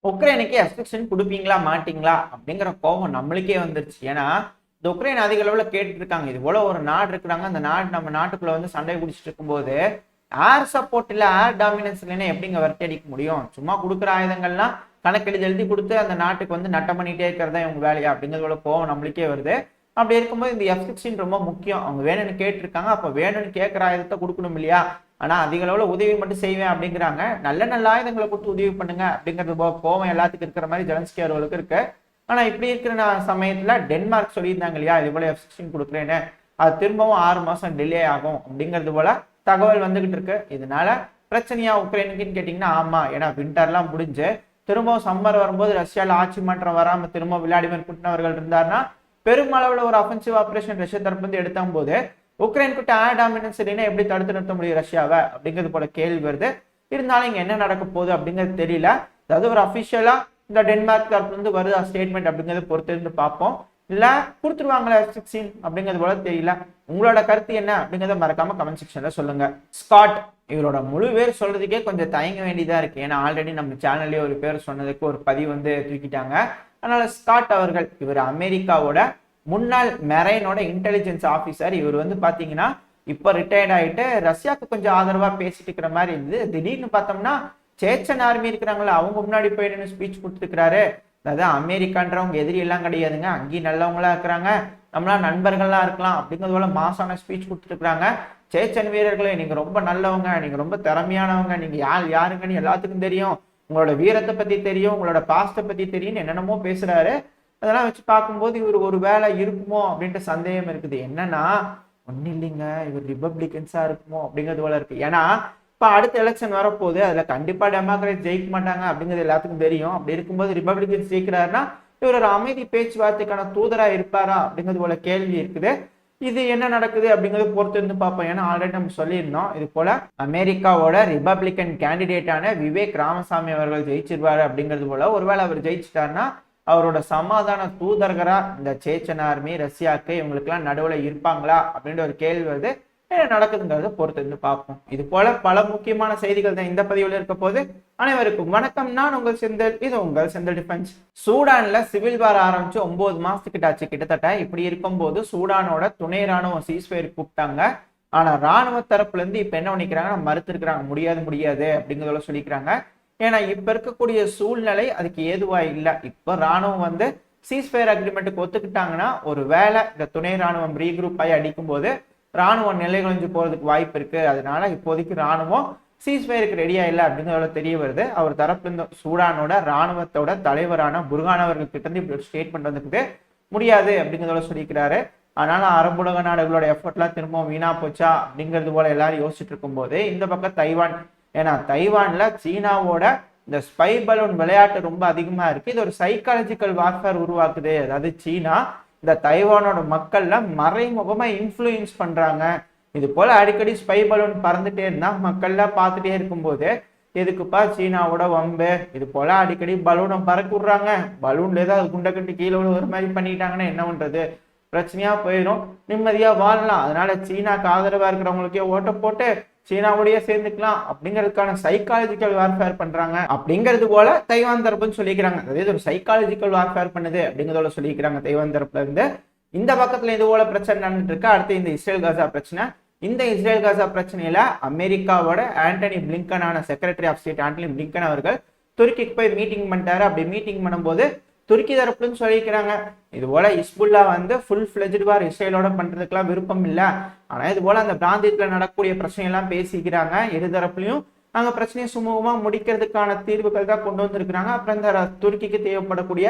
உக்ரைனுக்கு எஃப்சிக்ஷன் கொடுப்பீங்களா மாட்டீங்களா அப்படிங்கிற கோபம் நம்மளுக்கே வந்துருச்சு. ஏன்னா இந்த உக்ரைன் அதிக அளவில் கேட்டுட்டு இருக்காங்க. இது போல ஒரு நாடு இருக்கிறாங்க, அந்த நாடு நம்ம நாட்டுக்குள்ள வந்து சண்டை பிடிச்சிட்டு இருக்கும்போது ஏர் சப்போர்ட் இல்லை, ஏர் டாமினன்ஸ் இல்லைன்னா எப்படிங்க விரட்டி அடிக்க முடியும்? சும்மா கொடுக்குற ஆயுதங்கள்லாம் கணக்கெழுதி எழுதி கொடுத்து அந்த நாட்டுக்கு வந்து நட்டம் பண்ணிட்டே இருக்கிறதா இவங்க வேலையா அப்படிங்கிறதோட கோவம் நம்மளுக்கே வருது. அப்படி இருக்கும்போது இந்த F-16 ரொம்ப முக்கியம். அவங்க வேணும்னு கேட்டிருக்காங்க, அப்ப வேணும்னு கேட்கிற ஆயுதத்தை கொடுக்கணும் இல்லையா? ஆனா அதிக அளவுல உதவி மட்டும் செய்வேன் அப்படிங்கிறாங்க. நல்ல நல்ல ஆயுதங்களை கொடுத்து உதவி பண்ணுங்க அப்படிங்கிறது கோவம் எல்லாத்துக்கும் இருக்கிற மாதிரி ஜெலன்ஸ்கி அவர்களுக்கு இருக்கு. ஆனா இப்படி இருக்கிற சமயத்துல டென்மார்க் சொல்லியிருந்தாங்க இல்லையா, இது போல F-16 கொடுக்குறேன்னு, அது திரும்பவும் 6 மாசம் டிலே ஆகும் அப்படிங்கிறது போல தகவல் வந்துகிட்டு இருக்கு. இதனால பிரச்சனையா உக்ரைனுக்குன்னு கேட்டீங்கன்னா ஆமா. ஏன்னா விண்டர்லாம் முடிஞ்சு திரும்பவும் சம்மர் வரும்போது ரஷ்யால ஆட்சி மாற்றம் வராம திரும்ப விளாடிமிர் புட்டின் அவர்கள் இருந்தாருன்னா பெருமளவுல ஒரு அஃபென்சிவ் ஆபரேஷன் ரஷ்யா தரப்பு வந்து எடுத்த போது உக்ரைன் கிட்ட ஏர் டாமினன்ஸ் இல்லைன்னா எப்படி தடுத்து நிறுத்த முடியும் ரஷ்யாவை அப்படிங்கிறது போல கேள்வி வருது. இருந்தாலும் இங்க என்ன நடக்க போகுது அப்படிங்கிறது தெரியல. அதாவது ஒரு அபிஷியலா இந்த டென்மார்க் தரப்புல இருந்து வருது ஸ்டேட்மெண்ட் அப்படிங்கிறது பொறுத்து இருந்து பார்ப்போம். இல்ல கொடுத்துருவாங்களா F-16 அப்படிங்கிறது போல தெரியல. உங்களோட கருத்து என்ன அப்படிங்கிறத மறக்காம கமெண்ட் செக்ஷன்ல சொல்லுங்க. ஸ்காட் இவரோட முழு பேர் சொல்றதுக்கே கொஞ்சம் தயங்க வேண்டியதா இருக்கு. ஏன்னா ஆல்ரெடி நம்ம சேனல்லே ஒரு பேர் சொன்னதுக்கு ஒரு பதிவு வந்து தூக்கிட்டாங்க. அதனால ஸ்காட் அவர்கள் இவர் அமெரிக்காவோட முன்னாள் மெரைனோட இன்டெலிஜென்ஸ் ஆபீசர். இவர் வந்து பாத்தீங்கன்னா இப்ப ரிட்டையர்ட் ஆயிட்டு ரஷ்யாவுக்கு கொஞ்சம் ஆதரவா பேசிட்டு இருக்கிற மாதிரி இருந்தது. திடீர்னு பார்த்தோம்னா சேச்சன் ஆர்மி இருக்கிறாங்களா அவங்க முன்னாடி போயிட்டு ஸ்பீச் கொடுத்துருக்கிறாரு. அதாவது அமெரிக்கான்றவங்க எதிரி எல்லாம் கிடையாதுங்க, அங்கேயும் நல்லவங்களா இருக்கிறாங்க, நம்மளாம் நண்பர்கள்லாம் இருக்கலாம் அப்படிங்கிறது போல மாசான ஸ்பீச் கொடுத்துருக்காங்க. சேச்சன் வீரர்களே நீங்க ரொம்ப நல்லவங்க, நீங்க ரொம்ப திறமையானவங்க, நீங்க யாருங்கன்னு எல்லாத்துக்கும் தெரியும், உங்களோட வீரத்தை பத்தி தெரியும், உங்களோட பாஸ்டை பத்தி தெரியும், என்னென்னமோ பேசுறாரு. அதெல்லாம் வச்சு பார்க்கும்போது இவர் ஒரு வேலை இருக்குமோ அப்படின்ட்டு சந்தேகம் இருக்குது. என்னன்னா ஒன்னும் இல்லைங்க, இவர் ரிபப்ளிகன்ஸா இருக்குமோ அப்படிங்கிறது போல இருக்கு. ஏன்னா இப்ப அடுத்த எலெக்ஷன் வரப்போகுது, அதுல கண்டிப்பா டெமோக்ராட் ஜெயிக்க மாட்டாங்க அப்படிங்கிறது எல்லாத்துக்கும் தெரியும். அப்படி இருக்கும்போது ரிபப்ளிகன்ஸ் ஜெயிக்கிறாருன்னா இவர் ஒரு அமைதி பேச்சுவார்த்தைக்கான தூதரா இருப்பாரா அப்படிங்கிறது போல கேள்வி இருக்குது. இது என்ன நடக்குது அப்படிங்கிறது பொறுத்து இருந்து பார்ப்போம். ஏன்னா ஆல்ரெடி நம்ம சொல்லியிருந்தோம், இது போல அமெரிக்காவோட ரிபப்ளிகன் கேண்டிடேட்டான விவேக் ராமசாமி அவர்கள் ஜெயிச்சிருவாரு அப்படிங்கிறது போல. ஒருவேளை அவர் ஜெயிச்சிட்டாருன்னா அவரோட சமாதான தூதர்களா இந்த சேச்சன் ஆர்மி ரஷ்யாவுக்கு இவங்களுக்கெல்லாம் நடுவுல இருப்பாங்களா அப்படின்ற ஒரு கேள்வி வருது. என்ன நடக்குதுங்கிறத பொறுத்து இருந்து பார்ப்போம். இது போல பல முக்கியமான செய்திகள் தான் இந்த பதிவில் இருக்க போது. அனைவருக்கும் வணக்கம், நான் உங்கள் செந்தில், இது உங்கள் செந்தில் டிஃபென்ஸ். சூடான்ல சிவில் வார் ஆரம்பிச்சு 9 மாசத்துக்கிட்ட ஆச்சு கிட்டத்தட்ட. இப்படி இருக்கும்போது சூடானோட துணை ராணுவம் சீஸ்ஃபயர் கூப்பிட்டாங்க. ஆனா ராணுவ தரப்புல இருந்து இப்ப என்ன பண்ணிக்கிறாங்க, மறுத்து இருக்கிறாங்க, முடியாது அப்படிங்கிறத சொல்லிக்கிறாங்க. ஏன்னா இப்ப இருக்கக்கூடிய சூழ்நிலை அதுக்கு ஏதுவா இல்லை. இப்ப ராணுவம் வந்து சீஸ்ஃபயர் அக்ரிமெண்ட்டுக்கு ஒத்துக்கிட்டாங்கன்னா ஒரு வேளை இந்த துணை ராணுவம் ரீக்ரூப் ஆகி அடிக்கும் போது ராணுவம் நிலை குலைஞ்சு போறதுக்கு வாய்ப்பு இருக்கு. அதனால இப்போதைக்கு ராணுவம் சீஸ்ஃபயருக்கு ரெடியா இல்லை அப்படிங்கிறத தெரிய வருது. அவர் தரப்புல இருந்து சூடானோட ராணுவத்தோட தலைவரான புர்ஹான் அவர்கள் கிட்ட இருந்து இப்படி ஒரு ஸ்டேட்மெண்ட் வந்துக்குது, முடியாது அப்படிங்கிறத சொல்லிக்கிறாரு. அதனால அரபுலக நாடுகளோட எஃபர்ட்லாம் திரும்ப வீணா போச்சா அப்படிங்கிறது போல எல்லாரும் யோசிச்சுட்டு இருக்கும் போது இந்த பக்கம் தைவான், ஏன்னா தைவான்ல சீனாவோட இந்த ஸ்பை பலூன் விளையாட்டு ரொம்ப அதிகமா இருக்கு. இது ஒரு சைக்காலஜிக்கல் வார்ஃபேர் உருவாக்குது. அதாவது சீனா இந்த தைவானோட மக்கள்ல மறைமுகமா இன்ஃப்ளூயன்ஸ் பண்றாங்க. இது போல அடிக்கடி ஸ்பை பலூன் பறந்துட்டே இருந்தா மக்கள்லாம் பார்த்துட்டே இருக்கும்போது எதுக்குப்பா சீனாவோட வம்பு, இது போல அடிக்கடி பலூனை பறக்க விடுறாங்க, பலூன்ல ஏதாவது குண்டை கட்டி கீழே ஒரு மாதிரி பண்ணிட்டாங்கன்னா என்ன பண்றது, பிரச்சனையா போயிடும், நிம்மதியா வாழலாம். அதனால சீனாக்கு ஆதரவா இருக்கிறவங்களுக்கே ஓட்ட போட்டு சீனாவோடய சேர்ந்துக்கலாம் அப்படிங்கிறதுக்கான சைக்காலஜிக்கல் வார்ஃபேர் பண்றாங்க அப்படிங்கிறது போல தைவான் தரப்புன்னு சொல்லிக்கிறாங்க. அதாவது ஒரு சைக்காலஜிக்கல் வார்ஃபேர் பண்ணுது அப்படிங்கிறதோட சொல்லிக்கிறாங்க தைவான் தரப்புல இருந்து. இந்த பக்கத்துல இது போல பிரச்சனை நடந்துட்டு இருக்கு. அடுத்து இந்த இஸ்ரேல் காசா பிரச்சனை. இந்த இஸ்ரேல் காசா பிரச்சனையில அமெரிக்காவோட ஆண்டனி பிளிங்கனான secretary of state Antony Blinken அவர்கள் துருக்கிக்கு போய் மீட்டிங் பண்ணிட்டாரு. அப்படி மீட்டிங் பண்ணும்போது துருக்கி தரப்புன்னு சொல்லிக்கிறாங்க, இது போல இஸ்புல்லா வந்து ஃபுல் ஃபிளெஜ்டு வார் இஸ்ரேலோட பண்றதுக்கெல்லாம் விருப்பம் இல்லை. ஆனா இது போல அந்த பிராந்தியத்துல நடக்கக்கூடிய பிரச்சனை எல்லாம் பேசிக்கிறாங்க. இரு தரப்புலையும் நாங்க பிரச்சனையை சுமூகமா முடிக்கிறதுக்கான தீர்வுகள் தான் கொண்டு வந்திருக்கிறாங்க. அப்புறம் இந்த துருக்கிக்கு தேவைப்படக்கூடிய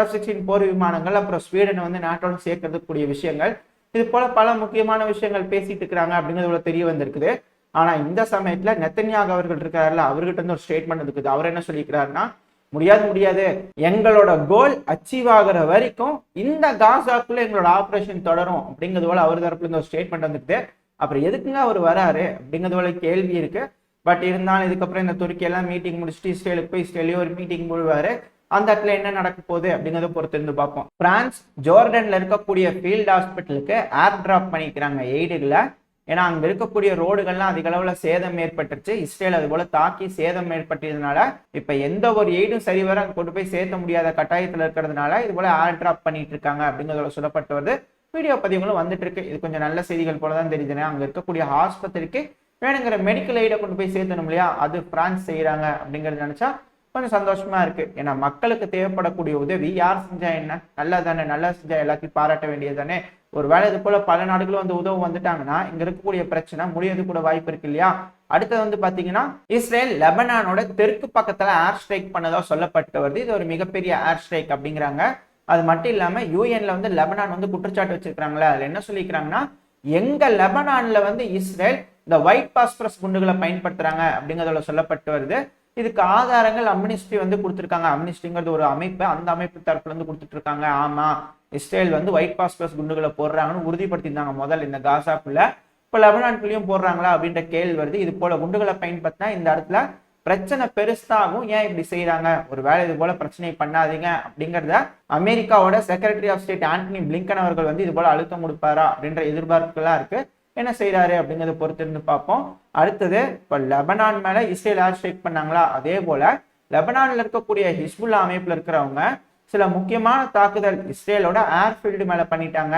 F-16 போர் விமானங்கள், அப்புறம் ஸ்வீடனை வந்து நாட்டோட சேர்க்கறதுக்கூடிய விஷயங்கள், இது போல பல முக்கியமான விஷயங்கள் பேசிட்டு இருக்கிறாங்க அப்படிங்கிறது தெரிய வந்திருக்குது. ஆனா இந்த சமயத்துல நெத்தன்யாகு அவர்கள் இருக்காருல்ல, அவர்கிட்ட இருந்து ஒரு ஸ்டேட்மெண்ட் இருக்குது. அவர் என்ன சொல்லிக்கிறாருன்னா, முடியாது, எங்களோட கோல் அச்சீவ் ஆகிற வரைக்கும் இந்த காசாக்குள்ள எங்களோட ஆபரேஷன் தொடரும் அப்படிங்கிறது போல அவர் தரப்புல இருந்து ஒரு ஸ்டேட்மெண்ட் வந்துட்டு, அப்புறம் எதுக்குங்க அவர் வராரு அப்படிங்கிறது போல கேள்வி இருக்கு. பட் இருந்தாலும் இதுக்கப்புறம் இந்த துருக்கி எல்லாம் மீட்டிங் முடிச்சுட்டு இஸ்ரேலுக்கு போய் இஸ்ரேலையும் ஒரு மீட்டிங் போடுவாரு. அந்த இடத்துல என்ன நடக்க போகுது அப்படிங்கிறத பொறுத்து இருந்து பார்ப்போம். பிரான்ஸ் ஜோர்டன்ல இருக்கக்கூடிய ஃபீல்ட் ஹாஸ்பிட்டலுக்கு ஏர் டிராப் பண்ணிக்கிறாங்க எய்டுகளை. ஏன்னா அங்க இருக்கக்கூடிய ரோடுகள்லாம் அதிக அளவுல சேதம் ஏற்பட்டுருச்சு. இஸ்ரேல் அது போல தாக்கி சேதம் ஏற்பட்டதுனால இப்ப எந்த ஒரு எய்டும் சரிவர கொண்டு போய் சேர்த்த முடியாத கட்டாயத்துல இருக்கிறதுனால இது போல ஏர் டிராப் பண்ணிட்டு இருக்காங்க அப்படிங்கிறத சொல்லப்பட்டு வருது. வீடியோ பதிவுகளும் வந்துட்டு இருக்கு. இது கொஞ்சம் நல்ல செய்திகள் போலதான் தெரியுதுன்னா, அங்க இருக்கக்கூடிய ஆஸ்பத்திரிக்கு வேணுங்கிற மெடிக்கல் எய்டை கொண்டு போய் சேர்த்தணும் இல்லையா, அது பிரான்ஸ் செய்யறாங்க அப்படிங்கறது நினைச்சா கொஞ்சம் சந்தோஷமா இருக்கு. ஏன்னா மக்களுக்கு தேவைப்படக்கூடிய உதவி யார் செஞ்சா என்ன, நல்லா தானே, நல்லா செஞ்சா எல்லாத்தையும் பாராட்ட வேண்டியது தானே. ஒரு வேளை இது போல பல நாடுகளும் வந்து உதவு வந்துட்டாங்கன்னா இங்க இருக்கக்கூடிய பிரச்சனை முடியாது கூட வாய்ப்பு இருக்கு இல்லையா. அடுத்தது வந்து பாத்தீங்கன்னா, இஸ்ரேல் லெபனானோட தெற்கு பக்கத்துல ஏர் ஸ்ட்ரைக் பண்ணதா சொல்லப்பட்டு வருது. இது ஒரு மிகப்பெரிய ஏர் ஸ்ட்ரைக் அப்படிங்கிறாங்க. அது மட்டும் இல்லாம யூஎன்ல வந்து லெபனான் வந்து குற்றச்சாட்டு வச்சிருக்காங்களா, அதுல என்ன சொல்லிக்கிறாங்கன்னா, எங்க லெபனான்ல வந்து இஸ்ரேல் இந்த ஒயிட் பாஸ்பரஸ் குண்டுகளை பயன்படுத்துறாங்க அப்படிங்கறதுல சொல்லப்பட்டு வருது. இதுக்கு ஆதாரங்கள் அம்னிஸ்டி வந்து கொடுத்துருக்காங்க. அம்னிஸ்டிங்கிறது ஒரு அமைப்பு, அந்த அமைப்பு தரப்புல இருந்து கொடுத்துட்டு இருக்காங்க. ஆமா, இஸ்ரேல் வந்து ஒயிட் பாஸ்பரஸ் குண்டுகளை போடுறாங்கன்னு உறுதிப்படுத்தியிருந்தாங்க முதல் இந்த காசாக்குள்ள. இப்ப லெபனான்குள்ளேயும் போடுறாங்களா அப்படின்ற கேள்வி வருது. இது போல குண்டுகளை பயன்படுத்தினா இந்த இடத்துல பிரச்சனை பெருசாகும், ஏன் இப்படி செய்யறாங்க, ஒரு வேலை இது போல பிரச்சனை பண்ணாதீங்க அப்படிங்கிறத அமெரிக்காவோட secretary of state Antony Blinken அவர்கள் வந்து இது போல அழுத்தம் கொடுப்பாரா அப்படின்ற எதிர்பார்ப்புகள்லாம் இருக்கு. என்ன செய்யறாரு அப்படிங்கறத பொறுத்து இருந்து பார்ப்போம். அடுத்தது, இப்ப லெபனான் மேல இஸ்ரேல் ஏர் ஸ்ட்ரைக் பண்ணாங்களா, அதே போல லெபனான்ல இருக்கக்கூடிய ஹிஸ்புல்லா அமைப்புல இருக்கிறவங்க சில முக்கியமான தாக்குதல் இஸ்ரேலோட ஏர்ஃபீல்டு மேல பண்ணிட்டாங்க.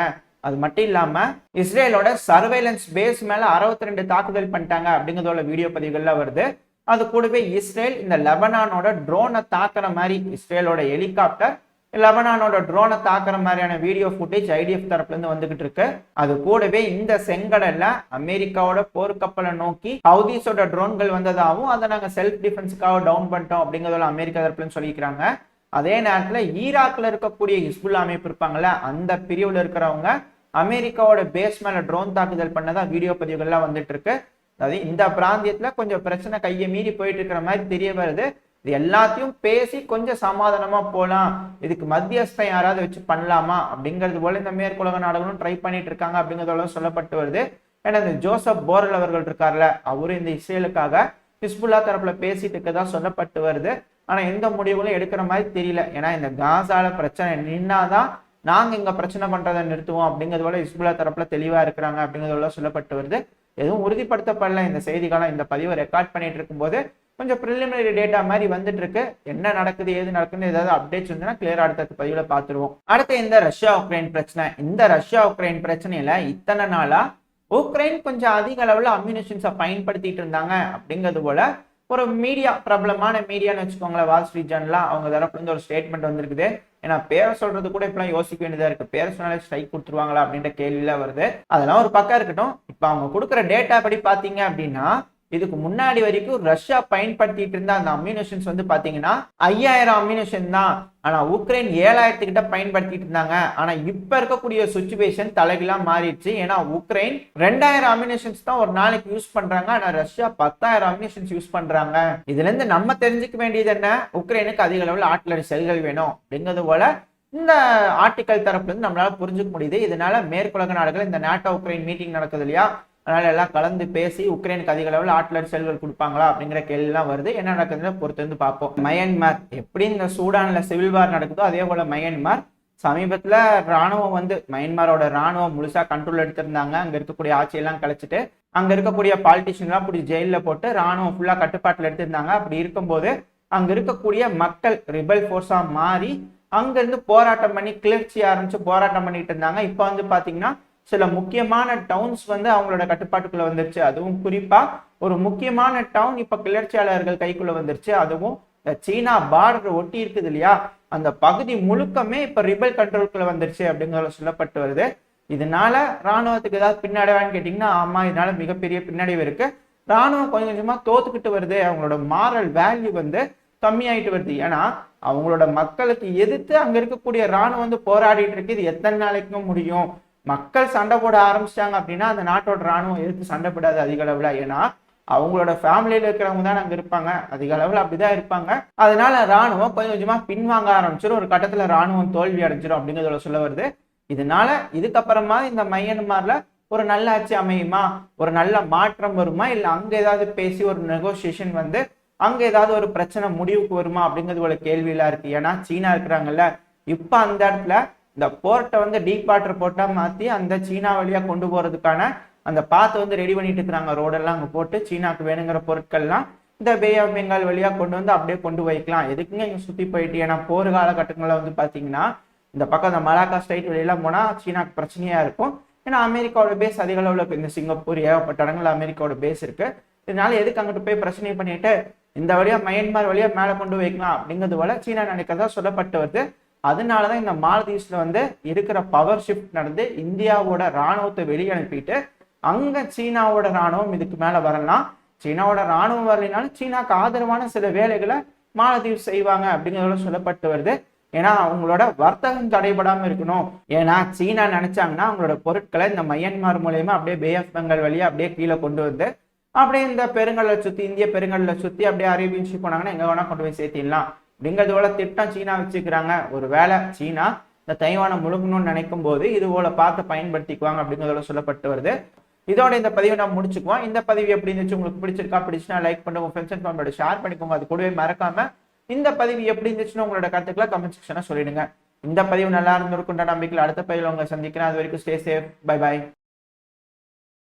அது மட்டும் இல்லாம இஸ்ரேலோட சர்வேலன்ஸ் பேஸ் மேல 62 தாக்குதல் பண்ணிட்டாங்க அப்படிங்கிறதோட வீடியோ பதிவுகள்ல வருது. அது கூடவே இஸ்ரேல் இந்த லெபனானோட ட்ரோனை தாக்குற மாதிரி, இஸ்ரேலோட ஹெலிகாப்டர் லெபனானோட ட்ரோனை தாக்குற மாதிரியான வீடியோ ஃபுட்டேஜ் ஐடிஎஃப் தரப்புல இருந்து வந்துகிட்டு இருக்கு. அது கூடவே இந்த செங்கடல்ல அமெரிக்காவோட போர்க்கப்பலை நோக்கி ஹவுதிஸோட ட்ரோன்கள் வந்ததாகவும் அதை நாங்க செல்ஃப் டிஃபென்ஸுக்காக டவுன் பண்ணிட்டோம் அப்படிங்கறத அமெரிக்கா தரப்புல சொல்லிக்கிறாங்க. அதே நேரத்துல ஈராக்ல இருக்கக்கூடிய ஹிஸ்புல்லா அமைப்பு இருப்பாங்கல்ல, அந்த பிரிவுல இருக்கிறவங்க அமெரிக்காவோட பேஸ் மேல ட்ரோன் தாக்குதல் பண்ணதா வீடியோ பதிவுகள்லாம் வந்துட்டு இருக்கு. அதாவது இந்த பிராந்தியத்துல கொஞ்சம் பிரச்சனை கையை மீறி போயிட்டு இருக்கிற மாதிரி தெரிய வருது. இது எல்லாத்தையும் பேசி கொஞ்சம் சமாதானமா போலாம், இதுக்கு மத்தியஸ்தம் யாராவது வச்சு பண்ணலாமா அப்படிங்கிறது போல இந்த மேற்குலக நாடுகளும் ட்ரை பண்ணிட்டு இருக்காங்க அப்படிங்கிறதோட சொல்லப்பட்டு வருது. ஏன்னா இந்த ஜோசப் போரல் அவர்கள் இருக்கார்ல, அவரு இந்த இஸ்ரேலுக்காக ஹிஸ்புல்லா தரப்புல பேசிட்டு இருக்கதா சொல்லப்பட்டு வருது. ஆனா எந்த முடிவுகளும் எடுக்கிற மாதிரி தெரியல. ஏன்னா இந்த காசால பிரச்சனை நின்னாதான் நாங்க இங்க பிரச்சனை பண்றதை நிறுத்துவோம் அப்படிங்கிறது போல ஹிஸ்புல்லா தரப்புல தெளிவா இருக்கிறாங்க அப்படிங்கிறதோட சொல்லப்பட்டு வருது. எதுவும் உறுதிப்படுத்தப்படல இந்த செய்திகாலம். இந்த பதிவை ரெக்கார்ட் பண்ணிட்டு இருக்கும் போது கொஞ்சம் ப்ரிலிமினரி டேட்டா மாதிரி வந்துட்டு இருக்கு. என்ன நடக்குது ஏது நடக்குதுன்னு ஏதாவது அப்டேட்ஸ் வந்துன்னா கிளியரா அடுத்த பதிவுல பாத்துருவோம். அடுத்து இந்த ரஷ்யா உக்ரைன் பிரச்சனை. இந்த ரஷ்யா உக்ரைன் பிரச்சனையில இத்தனை நாளா உக்ரைன் கொஞ்சம் அதிக அளவுல அம்யூனிஷன்ஸை பயன்படுத்திட்டு இருந்தாங்க அப்படிங்கிறது போல ஒரு மீடியா, பிரபலமான மீடியான்னு வச்சுக்கோங்களேன், வால் ஸ்ட்ரீட் ஜர்னலாம் அவங்க தரப்புல இருந்து ஒரு ஸ்டேட்மெண்ட் வந்திருக்குது. ஏன்னா பேரை சொல்றது கூட இப்பெல்லாம் யோசிக்க வேண்டியதா இருக்கு. பேரை சொன்னாலே ஸ்ட்ரைக் கொடுத்துருவாங்களா அப்படின்ற கேள்வியெல்லாம் வருது. அதெல்லாம் ஒரு பக்கம் இருக்கட்டும். இப்ப அவங்க கொடுக்குற டேட்டா படி பாத்தீங்க அப்படின்னா, இதுக்கு முன்னாடி வரைக்கும் ரஷ்யா பயன்படுத்திட்டு இருந்த அந்த அம்யூனிஷன்ஸ் வந்து பாத்தீங்கன்னா 5000 அம்யூனிஷன் தான். ஆனா உக்ரைன் 7000 கிட்ட பயன்படுத்திட்டு இருந்தாங்க. ஆனா இப்ப இருக்கக்கூடிய சுச்சுவேஷன் தலைகீழா மாறிடுச்சு. ஏன்னா உக்ரைன் 2000 அம்யூனிஷன்ஸ் தான் ஒரு நாளைக்கு யூஸ் பண்றாங்க. ஆனா ரஷ்யா 10,000 அம்யூனிஷன்ஸ் யூஸ் பண்றாங்க. இதுல இருந்து நம்ம தெரிஞ்சுக்க வேண்டியது என்ன, உக்ரைனுக்கு அதிக அளவில் ஆர்ட்டிலரி செல்கள் வேணும் அப்படிங்கிறது போல இந்த ஆர்டிக்கல் தரப்புல இருந்து நம்மளால புரிஞ்சுக்க முடியுது. இதனால மேற்குலக நாடுகள் இந்த நாட்டோ உக்ரைன் மீட்டிங் நடக்குது இல்லையா, அதனால எல்லாம் கலந்து பேசி உக்ரைனுக்கு அதிக அளவில் ஆர்ட்டிலரி செல்கள் கொடுப்பாங்களா அப்படிங்கிற கேள்வி எல்லாம் வருது. என்ன நடக்குதுன்னு பொறுத்து வந்து பார்ப்போம். மயன்மார் எப்படி இந்த சூடான்ல சிவில் வார் நடக்குதோ அதே போல மயன்மார் சமீபத்துல ராணுவம் வந்து மயன்மாரோட ராணுவம் முழுசா கண்ட்ரோல் எடுத்திருந்தாங்க. அங்க இருக்கக்கூடிய ஆட்சியெல்லாம் கழிச்சிட்டு அங்க இருக்கக்கூடிய பாலிட்டிஷியன் எல்லாம் இப்படி ஜெயில போட்டு ராணுவம் ஃபுல்லா கட்டுப்பாட்டுல எடுத்திருந்தாங்க. அப்படி இருக்கும்போது அங்க இருக்கக்கூடிய மக்கள் ரிபல் போர்ஸா மாறி அங்க இருந்து போராட்டம் பண்ணி கிளர்ச்சி ஆரம்பிச்சு போராட்டம் பண்ணிட்டு இருந்தாங்க. இப்ப வந்து பாத்தீங்கன்னா சில முக்கியமான டவுன்ஸ் வந்து அவங்களோட கட்டுப்பாட்டுக்குள்ள வந்துருச்சு. அதுவும் குறிப்பா ஒரு முக்கியமான டவுன் இப்ப கிளர்ச்சியாளர்கள் கைக்குள்ள வந்துருச்சு. அதுவும் சீனா பார்டர் ஒட்டி இருக்குது இல்லையா, அந்த பகுதி முழுக்கமே இப்ப ரிபல் கண்ட்ரோலுக்குள்ள வந்துருச்சு அப்படிங்கிற சொல்லப்பட்டு வருது. இதனால ராணுவத்துக்கு ஏதாவது பின்னடைவான்னு கேட்டீங்கன்னா ஆமா, இதனால மிகப்பெரிய பின்னடைவு இருக்கு. ராணுவம் கொஞ்சம் கொஞ்சமா தோத்துக்கிட்டு வருது. அவங்களோட மாரல் வேல்யூ வந்து கம்மியாயிட்டு வருது. ஏன்னா அவங்களோட மக்களுக்கு எதிர்த்து அங்க இருக்கக்கூடிய ராணுவம் வந்து போராடிட்டு இருக்கு. இது எத்தனை நாளைக்கும் முடியும்? மக்கள் சண்டை போட ஆரம்பிச்சிட்டாங்க அப்படின்னா அந்த நாட்டோட ராணுவம் எதிர்த்து சண்டை போடாது அதிக அளவுல. ஏன்னா அவங்களோட ஃபேமிலியில இருக்கிறவங்க தான் அங்க இருப்பாங்க, அதிக அளவுல அப்படிதான் இருப்பாங்க. அதனால ராணுவம் கொஞ்சம் கொஞ்சமா பின்வாங்க ஆரம்பிச்சிடும். ஒரு கட்டத்துல ராணுவம் தோல்வி அடைஞ்சிடும் அப்படிங்கிறத சொல்ல வருது. இதனால இதுக்கப்புறமா இந்த மயன்மார்ல ஒரு நல்ல ஆட்சி அமையுமா, ஒரு நல்ல மாற்றம் வருமா, இல்ல அங்க ஏதாவது பேசி ஒரு நெகோசியேஷன் வந்து அங்க ஏதாவது ஒரு பிரச்சனை முடிவுக்கு வருமா அப்படிங்கிறது ஒரு கேள்வியெல்லாம் இருக்கு. ஏன்னா சீனா இருக்கிறாங்கல்ல, இப்ப அந்த இடத்துல இந்த போர்ட்டை வந்து டீப் வாட்டர் போர்ட்டா மாத்தி அந்த சீனா வழியா கொண்டு போறதுக்கான அந்த பாத்தை வந்து ரெடி பண்ணிட்டு இருக்கிறாங்க, ரோடெல்லாம் அங்கே போட்டு சீனாக்கு வேணுங்கிற பொருட்கள்லாம் இந்த பே ஆஃப் பெங்கால் வழியா கொண்டு வந்து அப்படியே கொண்டு வைக்கலாம். எதுக்குங்க இங்க சுத்தி போயிட்டு? ஏன்னா போர் காலகட்டங்களில் வந்து பாத்தீங்கன்னா இந்த பக்கம் இந்த மலாக்கா ஸ்ட்ரைட் வெளியெல்லாம் போனா சீனாக்கு பிரச்சனையா இருக்கும். ஏன்னா அமெரிக்காவோட பேஸ் அதிக அளவில் இருக்கு. இந்த சிங்கப்பூர் ஏகப்பட்ட இடங்கள் அமெரிக்காவோட பேஸ் இருக்கு. இதனால எதுக்கு அங்கிட்டு போய் பிரச்சனை பண்ணிட்டு இந்த வழியா மயன்மார் வழியா மேலே கொண்டு வைக்கலாம் அப்படிங்கிறது போல சீனா நினைக்கிறதா சொல்லப்பட்டு வருது. அதனாலதான் இந்த மாலத்தீவ்ஸ்ல வந்து இருக்கிற பவர் ஷிஃப்ட் நடந்து இந்தியாவோட ராணுவத்தை வெளியே அனுப்பிட்டு அங்க சீனாவோட ராணுவம் இதுக்கு மேல வரலாம். சீனாவோட ராணுவம் வரலினாலும் சீனாக்கு ஆதரவான சில வேலைகளை மாலத்தீவ் செய்வாங்க அப்படிங்கிறத சொல்லப்பட்டு வருது. ஏன்னா அவங்களோட வர்த்தகம் தடைபடாம இருக்கணும். ஏன்னா சீனா நினைச்சாங்கன்னா அவங்களோட பொருட்களை இந்த மயன்மார் மூலயமா அப்படியே பே ஆஃப் பெங்கால் வழியா அப்படியே கீழே கொண்டு வந்து அப்படியே இந்த பெருங்கடலை சுத்தி, இந்திய பெருங்கடலை சுத்தி அப்படியே அரேபியன் ஷிப் போனாங்கன்னா எங்க வேணா கொண்டு போய் சேர்த்திடலாம் அப்படிங்கிறது போல திட்டம் சீனா வச்சுக்கிறாங்க. ஒரு வேளை சீனா இந்த தைவானை முழுங்கணும்னு நினைக்கும் போது இது போல பார்த்து பயன்படுத்திக்குவாங்க அப்படிங்கிறதோட சொல்லப்பட்டு வருது. இதோட இந்த பதிவை நம்ம முடிச்சுக்குவோம். இந்த பதிவு எப்படி இருந்துச்சு, உங்களுக்கு பிடிச்சிருக்கா? பிடிச்சுன்னா லைக் பண்ணுங்க, ஃப்ரெண்ட்ஸ் அண்ட் ஃபேமிலியோட ஷேர் பண்ணிக்கோங்க. அது கூடவே மறக்காம இந்த பதிவு எப்படி இருந்துச்சுன்னு உங்களோட கருத்துக்களை கமெண்ட் செக்ஷனா சொல்லிடுங்க. இந்த பதிவு நல்லா இருந்திருக்குன்ற நம்பிக்கையில் அடுத்த பதிவில் உங்களை சந்திக்கிறேன். அது வரைக்கும் ஸ்டே சேஃப். Bye bye.